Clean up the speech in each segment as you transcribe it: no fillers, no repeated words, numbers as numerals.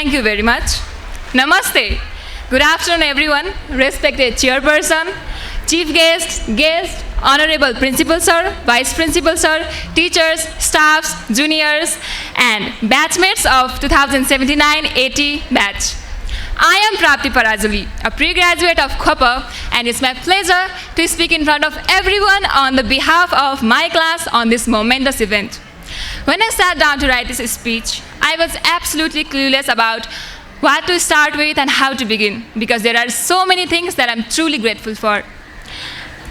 Thank you very much. Namaste. Good afternoon, everyone. Respected chairperson, chief guest, honorable principal sir, vice principal sir, teachers, staffs, juniors, and batchmates of 2079-80 batch. I am Prapti Parazuli, a pre-graduate of Khopa, and it's my pleasure to speak in front of everyone on the behalf of my class on this momentous event. When I sat down to write this speech, I was absolutely clueless about what to start with and how to begin, because there are so many things that I'm truly grateful for.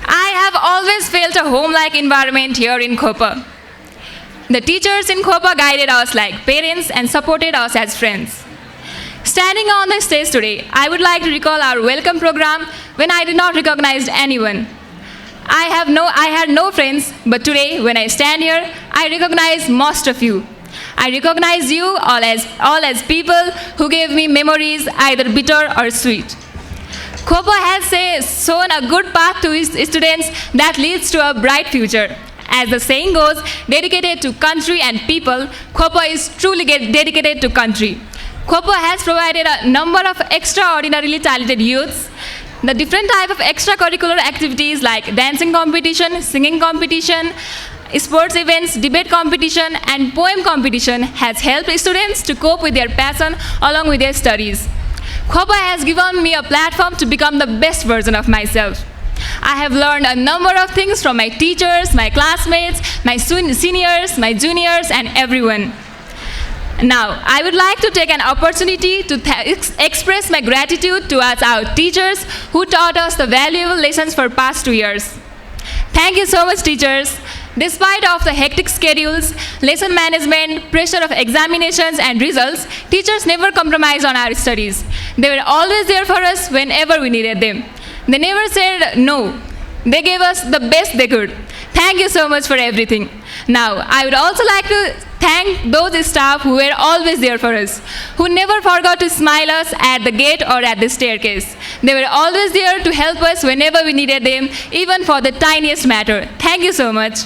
I have always felt a home-like environment here in Khopa. The teachers in Khopa guided us like parents and supported us as friends. Standing on the stage today, I would like to recall our welcome program when I did not recognize anyone. I had no friends, but today, when I stand here, I recognize most of you. I recognize you all as people who gave me memories, either bitter or sweet. Khopa has shown a good path to its students that leads to a bright future. As the saying goes, dedicated to country and people, Khopa is truly dedicated to country. Khopa has provided a number of extraordinarily talented youths. The different type of extracurricular activities like dancing competition, singing competition, sports events, debate competition, and poem competition has helped students to cope with their passion along with their studies. Khopa has given me a platform to become the best version of myself. I have learned a number of things from my teachers, my classmates, my seniors, my juniors, and everyone. Now, I would like to take an opportunity to express my gratitude towards our teachers who taught us the valuable lessons for past 2 years. Thank you so much, teachers. Despite of the hectic schedules, lesson management, pressure of examinations and results, teachers never compromised on our studies. They were always there for us whenever we needed them. They never said no. They gave us the best they could. Thank you so much for everything. Now, I would also like to thank those staff who were always there for us, who never forgot to smile us at the gate or at the staircase. They were always there to help us whenever we needed them, even for the tiniest matter. Thank you so much.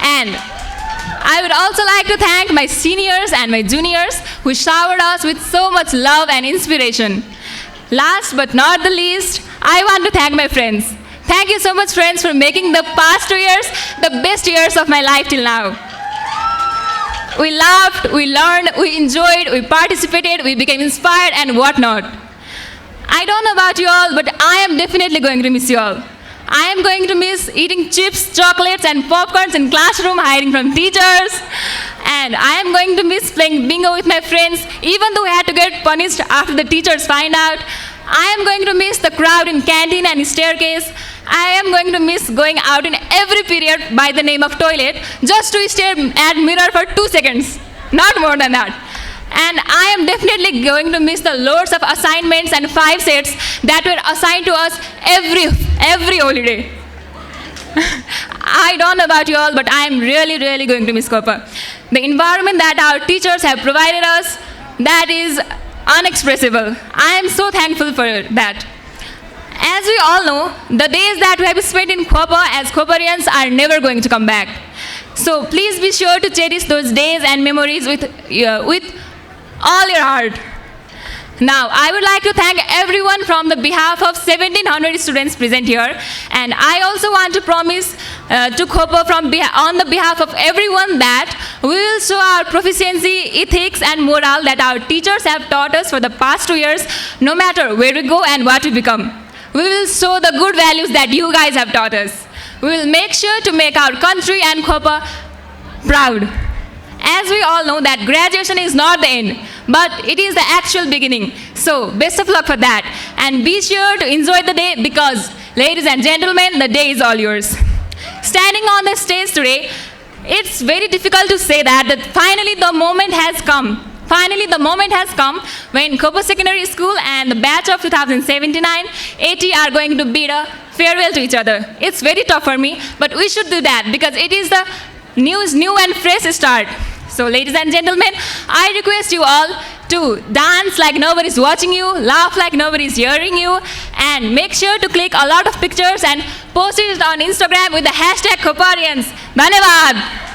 And I would also like to thank my seniors and my juniors who showered us with so much love and inspiration. Last but not the least, I want to thank my friends. Thank you so much, friends, for making the past 2 years the best years of my life till now. We laughed, we learned, we enjoyed, we participated, we became inspired and whatnot. I don't know about you all, but I am definitely going to miss you all. I am going to miss eating chips, chocolates, and popcorns in classroom, hiding from teachers. And I am going to miss playing bingo with my friends, even though we had to get punished after the teachers find out. I am going to miss the crowd in canteen and staircase. I am going to miss going out in every period by the name of toilet just to stare at mirror for 2 seconds, not more than that. And I am definitely going to miss the loads of assignments and 5 sets that were assigned to us every holiday. I don't know about you all, but I am really going to miss Khopa. The environment that our teachers have provided us, that is unexpressible. I am so thankful for that. As we all know, the days that we have spent in Khopa as Khoparians are never going to come back. So please be sure to cherish those days and memories with all your heart. Now, I would like to thank everyone from the behalf of 1700 students present here, and I also want to promise to Khopa on the behalf of everyone that we will show our proficiency, ethics, and morale that our teachers have taught us for the past 2 years, no matter where we go and what we become. We will show the good values that you guys have taught us. We will make sure to make our country and Khopa proud. As we all know that graduation is not the end, but it is the actual beginning. So, best of luck for that. And be sure to enjoy the day because, ladies and gentlemen, the day is all yours. Standing on the stage today, it's very difficult to say that finally the moment has come. Finally, the moment has come when Khopa Secondary School and the batch of 2079-80 are going to bid a farewell to each other. It's very tough for me, but we should do that because it is the new and fresh start. So, ladies and gentlemen, I request you all to dance like nobody's watching you, laugh like nobody's hearing you, and make sure to click a lot of pictures and post it on Instagram with the hashtag Khoparians. Dhanyavad!